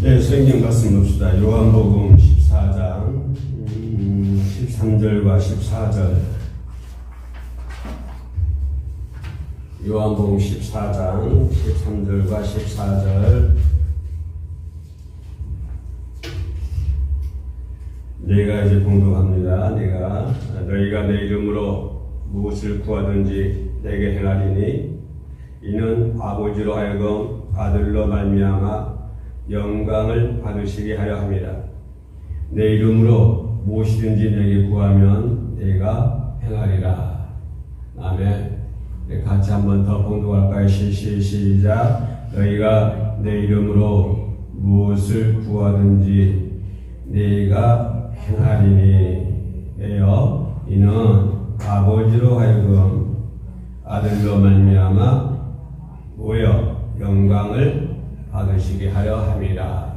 네, 성경 말씀 봅시다. 요한복음 14장 13절과 14절. 요한복음 14장 13절과 14절. 내가 이제 봉독합니다. 너희가 내 이름으로 무엇을 구하든지 내게 행하리니 이는 아버지로 하여금 아들로 말미암아 영광을 받으시게 하려 함이라. 내 이름으로 무엇이든지 내게 구하면 내가 행하리라. 아멘. 같이 한번 더 봉독할까요? 시작. 너희가 내 이름으로 무엇을 구하든지 내가 행하리니 에요. 이는 아버지로 하여금 아들로 말미암아 영광을 받으시게 하려 함이라.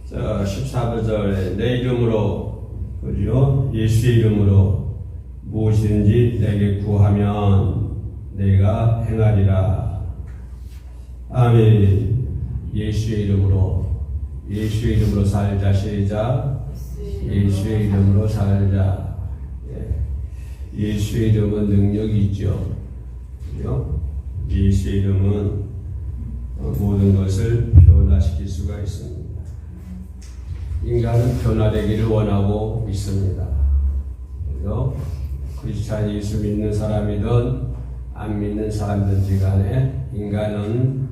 자, 14절에 내 이름으로, 그죠? 예수의 이름으로 무엇이든지 내게 구하면 내가 행하리라. 아멘. 예수의 이름으로 살자. 시작. 예수의 이름으로 살자. 예수의 이름은 능력이 있죠. 그죠? 예수의 이름은 모든 것을 변화시킬 수가 있습니다. 인간은 변화되기를 원하고 있습니다. 그죠? 크리스찬 예수 믿는 사람이든 안 믿는 사람든지 간에 인간은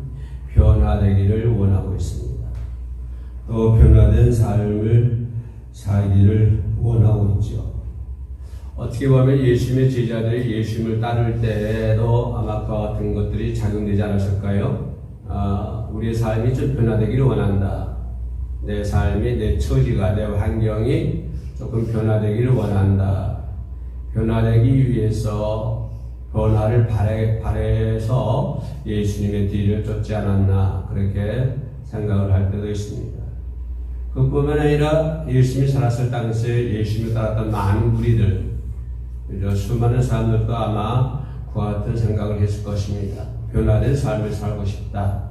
변화되기를 원하고 있습니다. 또 변화된 삶을 살기를 원하고 있죠. 어떻게 보면 예수님의 제자들이 예수님을 따를 때에도 아마 그와 같은 것들이 작용되지 않았을까요? 우리의 삶이 좀 변화되기를 원한다. 내 삶이, 내 처지가, 내 환경이 조금 변화되기를 원한다. 변화되기 위해서 변화를 바래서 예수님의 뒤를 쫓지 않았나, 그렇게 생각을 할 때도 있습니다. 그뿐만 아니라 예수님이 살았을 당시에 예수님을 따랐던 많은 무리들, 수많은 사람들도 아마 그와 같은 생각을 했을 것입니다. 변화된 삶을 살고 싶다.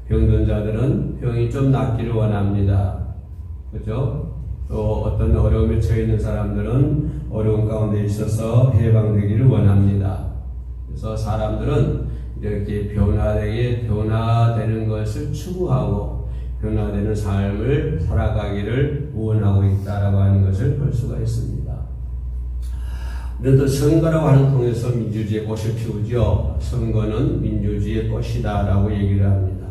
병든 자들은 병이 좀 낫기를 원합니다. 그죠? 또 어떤 어려움에 처해 있는 사람들은 어려운 가운데 있어서 해방되기를 원합니다. 그래서 사람들은 이렇게 변화되는 것을 추구하고 변화되는 삶을 살아가기를 원하고 있다라고 하는 것을 볼 수가 있습니다. 그런데 선거라고 하는 통해서 민주주의의 꽃을 피우죠. 선거는 민주주의의 꽃이다라고 얘기를 합니다.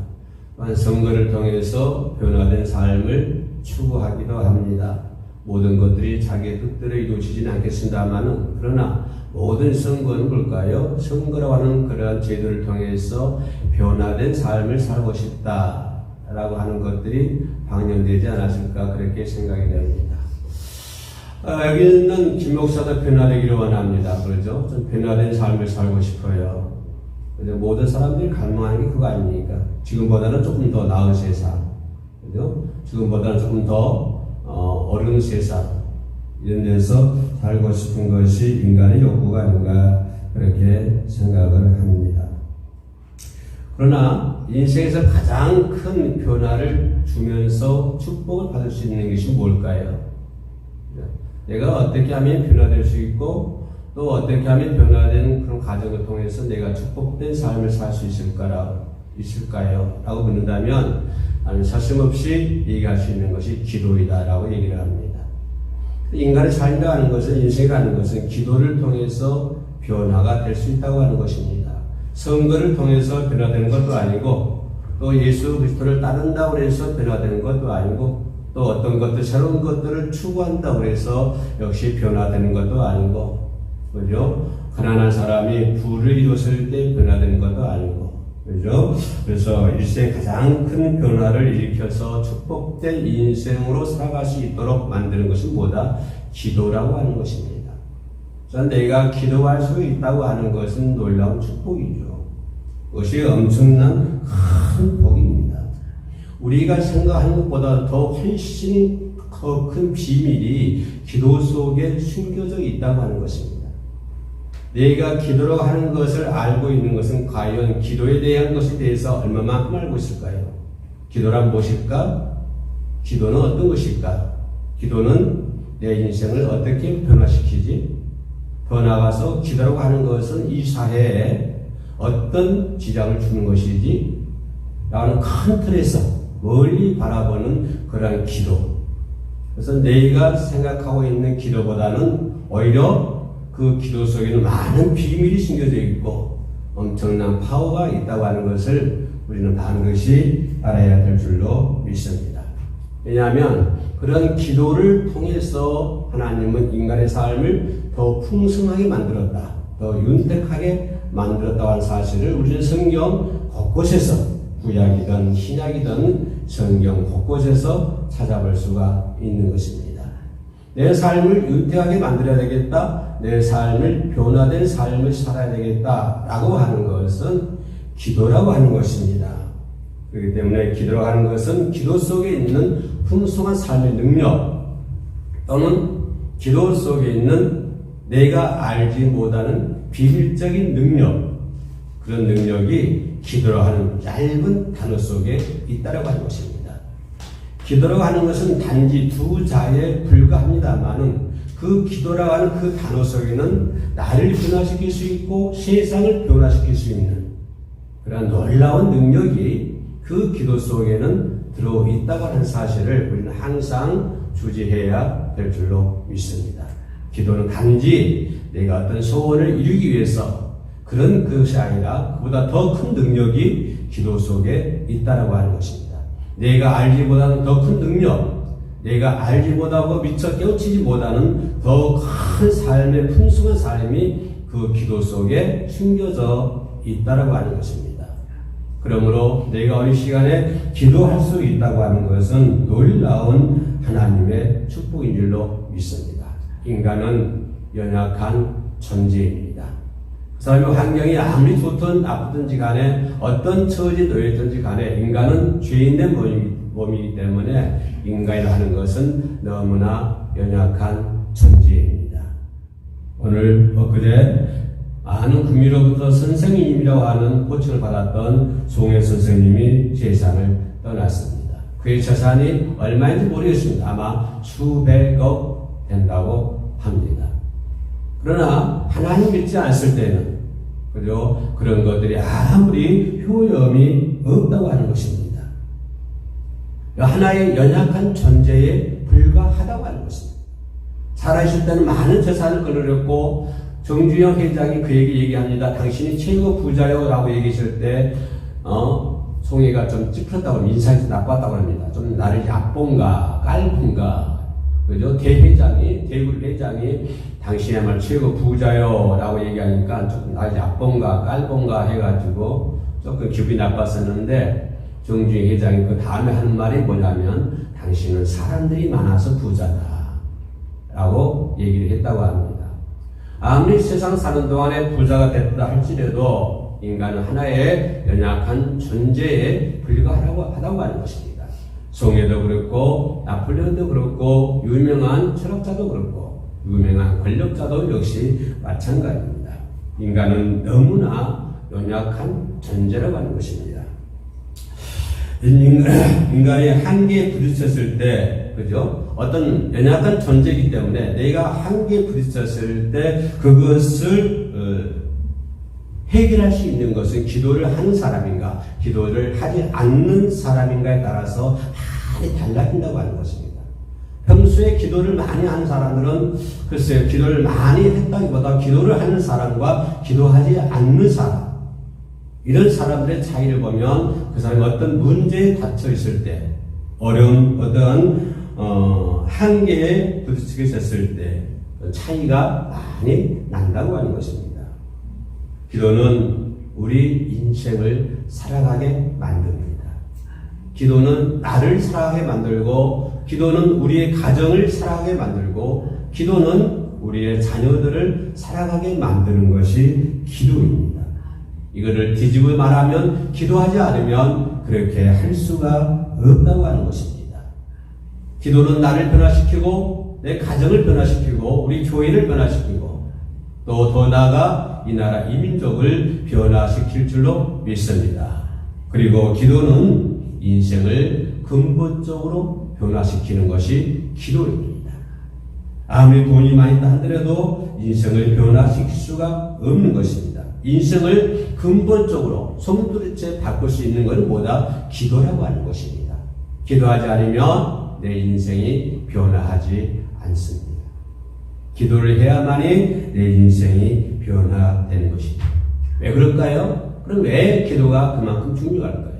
또한 선거를 통해서 변화된 삶을 추구하기도 합니다. 모든 것들이 자기의 뜻대로 이루어지지는 않겠습니다만은, 그러나 모든 선거는 뭘까요? 선거라고 하는 그러한 제도를 통해서 변화된 삶을 살고 싶다라고 하는 것들이 방영되지 않았을까, 그렇게 생각이 됩니다. 여기 있는 김 목사도 변화되기를 원합니다. 그러죠? 좀 변화된 삶을 살고 싶어요. 모든 사람들이 갈망하는 게 그거 아닙니까? 지금보다는 조금 더 나은 세상, 그죠? 지금보다는 조금 더 어려운 세상, 이런 데서 살고 싶은 것이 인간의 욕구가 아닌가, 그렇게 생각을 합니다. 그러나 인생에서 가장 큰 변화를 주면서 축복을 받을 수 있는 것이 뭘까요? 내가 어떻게 하면 변화될 수 있고 또 어떻게 하면 변화된 그런 과정을 통해서 내가 축복된 삶을 살 수 있을까요? 라고 묻는다면 나는 서슴없이 얘기할 수 있는 것이 기도이다 라고 얘기를 합니다. 인간의 삶이라고 하는 것은, 인생이라는 것은 기도를 통해서 변화가 될 수 있다고 하는 것입니다. 선거를 통해서 변화되는 것도 아니고 또 예수 그리스도를 따른다고 해서 변화되는 것도 아니고 또 어떤 것들, 새로운 것들을 추구한다고 해서 역시 변화되는 것도 아니고, 그죠? 가난한 사람이 부를 이뤘을 때 변화되는 것도 아니고, 그죠? 그래서 일생에 가장 큰 변화를 일으켜서 축복된 인생으로 살아갈 수 있도록 만드는 것은 뭐다? 기도라고 하는 것입니다. 그래서 내가 기도할 수 있다고 하는 것은 놀라운 축복이죠. 그것이 엄청난 큰 복입니다. 우리가 생각하는 것보다 더 훨씬 더 큰 비밀이 기도 속에 숨겨져 있다고 하는 것입니다. 내가 기도로 하는 것을 알고 있는 것은 과연 기도에 대한 것에 대해서 얼마만큼 알고 있을까요? 기도란 무엇일까? 기도는 어떤 것일까? 기도는 내 인생을 어떻게 변화시키지? 더 나아가서 기도라고 하는 것은 이 사회에 어떤 지장을 주는 것이지? 라는 큰 틀에서 멀리 바라보는 그러한 기도. 그래서 내가 생각하고 있는 기도보다는 오히려 그 기도 속에는 많은 비밀이 숨겨져 있고 엄청난 파워가 있다고 하는 것을 우리는 반드시 알아야 될 줄로 믿습니다. 왜냐하면 그런 기도를 통해서 하나님은 인간의 삶을 더 풍성하게 만들었다, 더 윤택하게 만들었다고 하는 사실을 우리는 성경 곳곳에서 구약이든 신약이든 성경 곳곳에서 찾아볼 수가 있는 것입니다. 내 삶을 윤택하게 만들어야 되겠다, 내 삶을 변화된 삶을 살아야 되겠다라고 하는 것은 기도라고 하는 것입니다. 그렇기 때문에 기도라고 하는 것은 기도 속에 있는 풍성한 삶의 능력 또는 기도 속에 있는 내가 알지 못하는 비밀적인 능력, 그런 능력이 기도라고 하는 얇은 단어 속에 있다고 하는 것입니다. 기도라고 하는 것은 단지 두 자에 불과합니다만은 그 기도라고 하는 그 단어 속에는 나를 변화시킬 수 있고 세상을 변화시킬 수 있는 그런 놀라운 능력이 그 기도 속에는 들어있다고 하는 사실을 우리는 항상 주지해야 될 줄로 믿습니다. 기도는 단지 내가 어떤 소원을 이루기 위해서 그런 것이 아니라 그보다 더 큰 능력이 기도 속에 있다고 하는 것입니다. 내가 알지 못하는 더 큰 능력, 내가 알지 못하고 미처 깨우치지 못하는 더 큰 삶의 풍성한 삶이 그 기도 속에 숨겨져 있다고 하는 것입니다. 그러므로 내가 어느 시간에 기도할 수 있다고 하는 것은 놀라운 하나님의 축복인 줄로 믿습니다. 인간은 연약한 존재입니다. 그 사람의 환경이 아무리 좋든 나쁘든지 간에 어떤 처지에 놓여있든지 간에 인간은 죄인된 몸이기 때문에 인간이라 하는 것은 너무나 연약한 존재입니다. 오늘 엊그제 많은 국민으로부터 선생님이라고 하는 호칭을 받았던 송혜 선생님이 세상을 떠났습니다. 그의 재산이 얼마인지 모르겠습니다. 아마 수백억 된다고 합니다. 그러나 하나님 믿지 않을 때는 그리고 그런 것들이 아무리 효험이 없다고 하는 것입니다. 하나의 연약한 존재에 불과하다고 하는 것입니다. 살아있을 때는 많은 재산을 거느렸고 정주영 회장이 그에게 얘기합니다. 당신이 최고 부자요 라고 얘기했을 때 송이가 좀 찌푸렸다고 인상이 좀 나빴다고 합니다. 좀 나를 얕본가 깔본가 그죠? 대굴 회장이 당신이야말로 최고 부자요 라고 얘기하니까 조금 나를 얕본가 깔본가 해가지고 조금 기분이 나빴었는데 정주영 회장이 그 다음에 하는 말이 뭐냐면 당신은 사람들이 많아서 부자다 라고 얘기를 했다고 합니다. 아무리 세상 사는 동안에 부자가 됐다 할지라도 인간은 하나의 연약한 존재에 불과하다고 하는 것입니다. 송해도 그렇고 나폴레온도 그렇고 유명한 철학자도 그렇고 유명한 권력자도 역시 마찬가지입니다. 인간은 너무나 연약한 존재라고 하는 것입니다. 인간이 한계에 부딪혔을 때, 그죠? 어떤 연약한 존재이기 때문에 내가 한계에 부딪혔을 때 그것을 해결할 수 있는 것은 기도를 하는 사람인가, 기도를 하지 않는 사람인가에 따라서 많이 달라진다고 하는 것입니다. 평소에 기도를 많이 하는 사람들은 글쎄요, 기도를 많이 했다기보다 기도를 하는 사람과 기도하지 않는 사람, 이런 사람들의 차이를 보면 그 사람이 어떤 문제에 닫혀 있을 때, 어려운 어떤 한계에 부딪히게 됐을 때 차이가 많이 난다고 하는 것입니다. 기도는 우리 인생을 살아가게 만듭니다. 기도는 나를 살아가게 만들고, 기도는 우리의 가정을 살아가게 만들고, 기도는 우리의 자녀들을 살아가게 만드는 것이 기도입니다. 이거를 뒤집어 말하면 기도하지 않으면 그렇게 할 수가 없다고 하는 것입니다. 기도는 나를 변화시키고 내 가정을 변화시키고 우리 교회를 변화시키고 또 더 나아가 이 나라 이 민족을 변화시킬 줄로 믿습니다. 그리고 기도는 인생을 근본적으로 변화시키는 것이 기도입니다. 아무리 돈이 많이 있다 하더라도 인생을 변화시킬 수가 없는 것입니다. 인생을 근본적으로 송두리째 바꿀 수 있는 것은 뭐다? 기도라고 하는 것입니다. 기도하지 않으면 내 인생이 변화하지 않습니다. 기도를 해야만이 내 인생이 변화되는 것입니다. 왜 그럴까요? 그럼 왜 기도가 그만큼 중요할까요?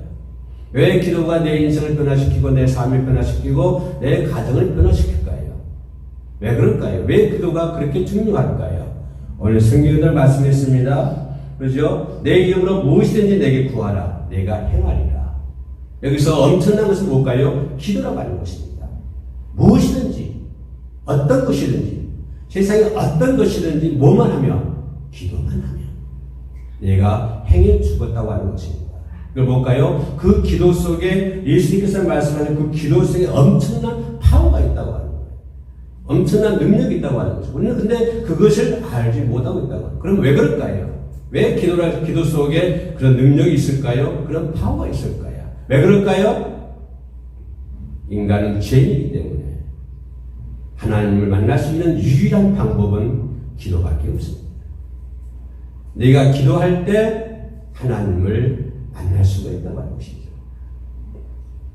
왜 기도가 내 인생을 변화시키고 내 삶을 변화시키고 내 가정을 변화시킬까요? 왜 그럴까요? 왜 기도가 그렇게 중요할까요? 오늘 성경을 말씀했습니다. 그렇죠? 내 이름으로 무엇이든지 내게 구하라. 내가 행하리라. 여기서 엄청난 것은 뭘까요? 기도라고 하는 것입니다. 무엇이든지 어떤 것이든지 세상에 어떤 것이든지 뭐만 하면 기도만 하면 내가 행해 주겠다고 하는 것입니다. 그걸 볼까요? 그 기도 속에 예수님께서 말씀하는 그 기도 속에 엄청난 파워가 있다고 하는 거예요. 엄청난 능력이 있다고 하는 거죠. 우리는 근데 그것을 알지 못하고 있다고 합니다. 그럼 왜 그럴까요? 왜 기도 속에 그런 능력이 있을까요? 그런 파워가 있을까요? 왜 그럴까요? 인간은 죄인이기 때문에 하나님을 만날 수 있는 유일한 방법은 기도밖에 없습니다. 내가 기도할 때 하나님을 만날 수가 있다고 하는 것이죠.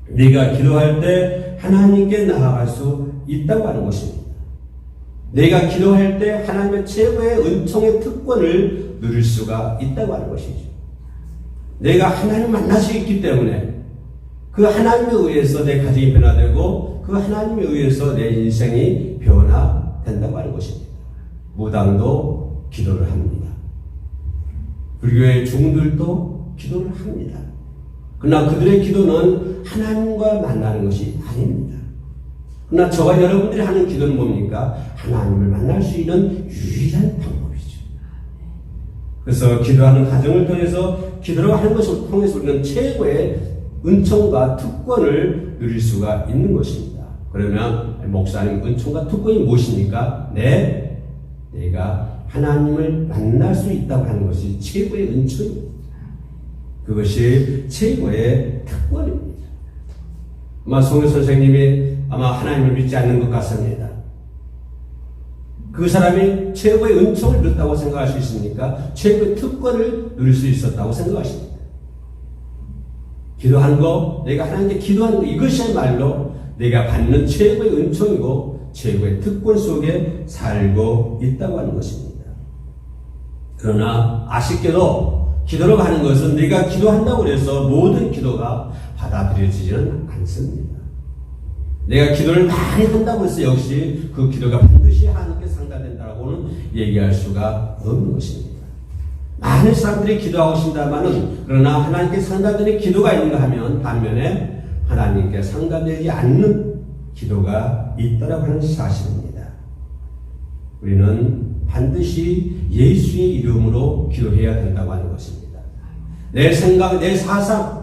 내가 기도할 때 하나님께 나아갈 수 있다고 하는 것입니다. 내가 기도할 때 하나님의 최고의 은총의 특권을 누릴 수가 있다고 하는 것이죠. 내가 하나님을 만날 수 있기 때문에 그 하나님에 의해서 내 가정이 변화되고 그 하나님에 의해서 내 인생이 변화된다고 하는 것입니다. 무당도 기도를 합니다. 불교의 중들도 기도를 합니다. 그러나 그들의 기도는 하나님과 만나는 것이 아닙니다. 그러나 저와 여러분들이 하는 기도는 뭡니까? 하나님을 만날 수 있는 유일한 방법이죠. 그래서 기도하는 과정을 통해서 기도라고 하는 것을 통해서 우리는 최고의 은총과 특권을 누릴 수가 있는 것입니다. 그러면 목사님 은총과 특권이 무엇입니까? 내가 하나님을 만날 수 있다고 하는 것이 최고의 은총입니다. 그것이 최고의 특권입니다. 아마 송혜 선생님이 아마 하나님을 믿지 않는 것 같습니다. 그 사람이 최고의 은총을 누렸다고 생각할 수 있습니까? 최고의 특권을 누릴 수 있었다고 생각하십니다. 기도하는 거, 내가 하나님께 기도하는 거, 이것이야말로 내가 받는 최고의 은총이고 최고의 특권 속에 살고 있다고 하는 것입니다. 그러나 아쉽게도 기도라고 하는 것은 내가 기도한다고 해서 모든 기도가 받아들여지지는 않습니다. 내가 기도를 많이 한다고 해서 역시 그 기도가 반드시 하나님께 상달된다고는 얘기할 수가 없는 것입니다. 많은 사람들이 기도하고 싶다마는 그러나 하나님께 상달되는 기도가 있는가 하면 반면에 하나님께 상달되지 않는 기도가 있다라고 하는 사실입니다. 우리는 반드시 예수의 이름으로 기도해야 된다고 하는 것입니다. 내 생각, 내 사상,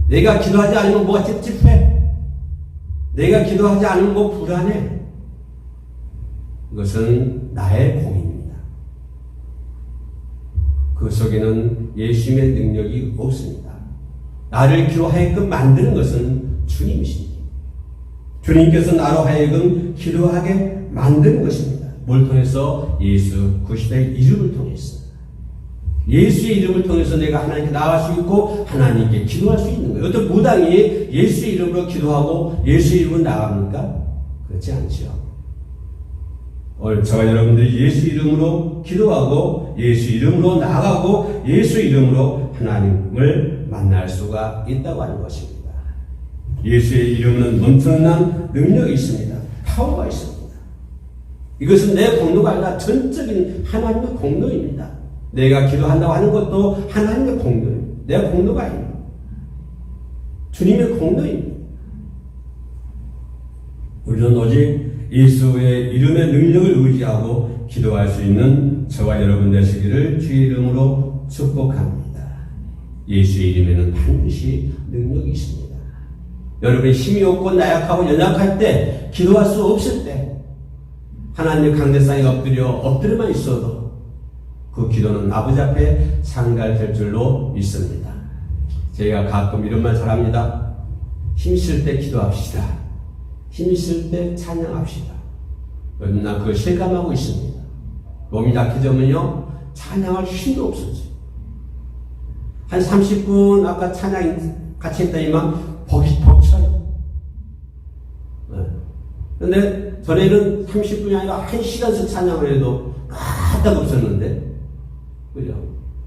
내가 기도하지 않으면 뭐가 찝찝해. 내가 기도하지 않으면 뭐 불안해. 이것은 나의 공입니다. 그 속에는 예수님의 능력이 없습니다. 나를 기도하게끔 만드는 것은 주님이십니다. 주님께서 나로 하여금 기도하게 만드는 것입니다. 뭘 통해서? 예수 그리스도의 이름을 통해서. 예수의 이름을 통해서 내가 하나님께 나아갈 수 있고 하나님께 기도할 수 있는 거예요. 어떤 무당이 예수의 이름으로 기도하고 예수의 이름으로 나갑니까? 그렇지 않죠. 오늘 저와 여러분들이 예수 이름으로 기도하고 예수 이름으로 나아가고 예수 이름으로 하나님을 만날 수가 있다고 하는 것입니다. 예수의 이름은 엄청난 능력이 있습니다. 파워가 있습니다. 이것은 내 공로가 아니라 전적인 하나님의 공로입니다. 내가 기도한다고 하는 것도 하나님의 공로입니다. 내 공로가 아닙니다. 주님의 공로입니다. 우리는 오직 예수의 이름의 능력을 의지하고 기도할 수 있는 저와 여러분 되시기를 주의 이름으로 축복합니다. 예수의 이름에는 반드시 능력이 있습니다. 여러분이 힘이 없고 나약하고 연약할 때, 기도할 수 없을 때 하나님의 강대상에 엎드려만 있어도 그 기도는 아버지 앞에 상달될 줄로 믿습니다. 저희가 가끔 이런 말 잘합니다. 힘있을 때 기도합시다. 힘있을 때 찬양합시다. 그러나 그걸 실감하고 있습니다. 몸이 약해지면요, 찬양할 힘도 없어져요. 한 30분 아까 찬양 같이 했더니만 벅이 벅차요. 근데 전에는 30분이 아니라 1시간씩 찬양을 해도 까딱 없었는데, 그죠?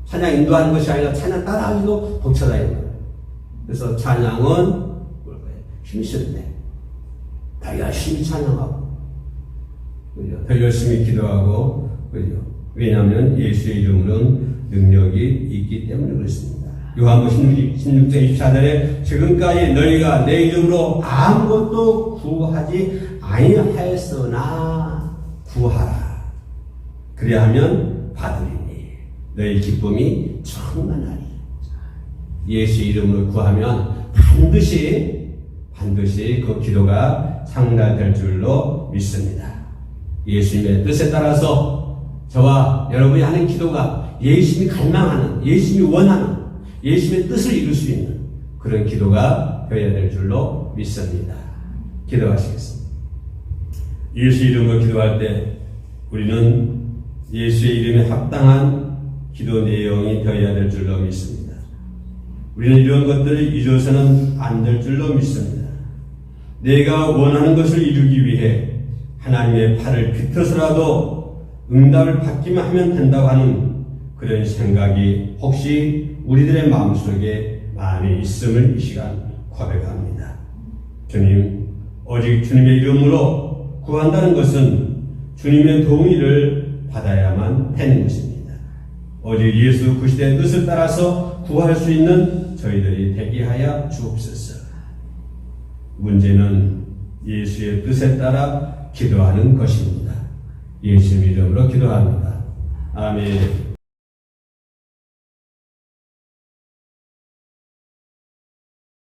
찬양 인도하는 것이 아니라 찬양 따라하기도 벅차다는 거예요. 그래서 찬양은 뭘까요? 힘있을 때 더 열심히 찬양하고, 그죠? 더 열심히 기도하고, 그죠? 왜냐하면 예수의 이름으로는 능력이 있기 때문에 그렇습니다. 요한복음 16장 24절에 지금까지 너희가 내 이름으로 아무것도 구하지 아니하였으나 구하라. 그리하면 받으리니 너희 기쁨이 충만하리. 예수 이름으로 구하면 반드시 그 기도가 상달될 줄로 믿습니다. 예수님의 뜻에 따라서 저와 여러분이 하는 기도가 예수님이 갈망하는, 예수님이 원하는, 예수님의 뜻을 이룰 수 있는 그런 기도가 되어야 될 줄로 믿습니다. 기도하시겠습니다. 예수 이름으로 기도할 때 우리는 예수의 이름에 합당한 기도 내용이 되어야 될 줄로 믿습니다. 우리는 이런 것들을 잊어서는 안 될 줄로 믿습니다. 내가 원하는 것을 이루기 위해 하나님의 팔을 비틀어서라도 응답을 받기만 하면 된다고 하는 그런 생각이 혹시 우리들의 마음속에 많이 있음을 이 시간 고백합니다. 주님, 오직 주님의 이름으로 구한다는 것은 주님의 동의를 받아야만 되는 것입니다. 오직 예수 그리스도의 뜻을 따라서 구할 수 있는 저희들이 되게 하여 주옵소서. 문제는 예수의 뜻에 따라 기도하는 것입니다. 예수의 이름으로 기도합니다. 아멘.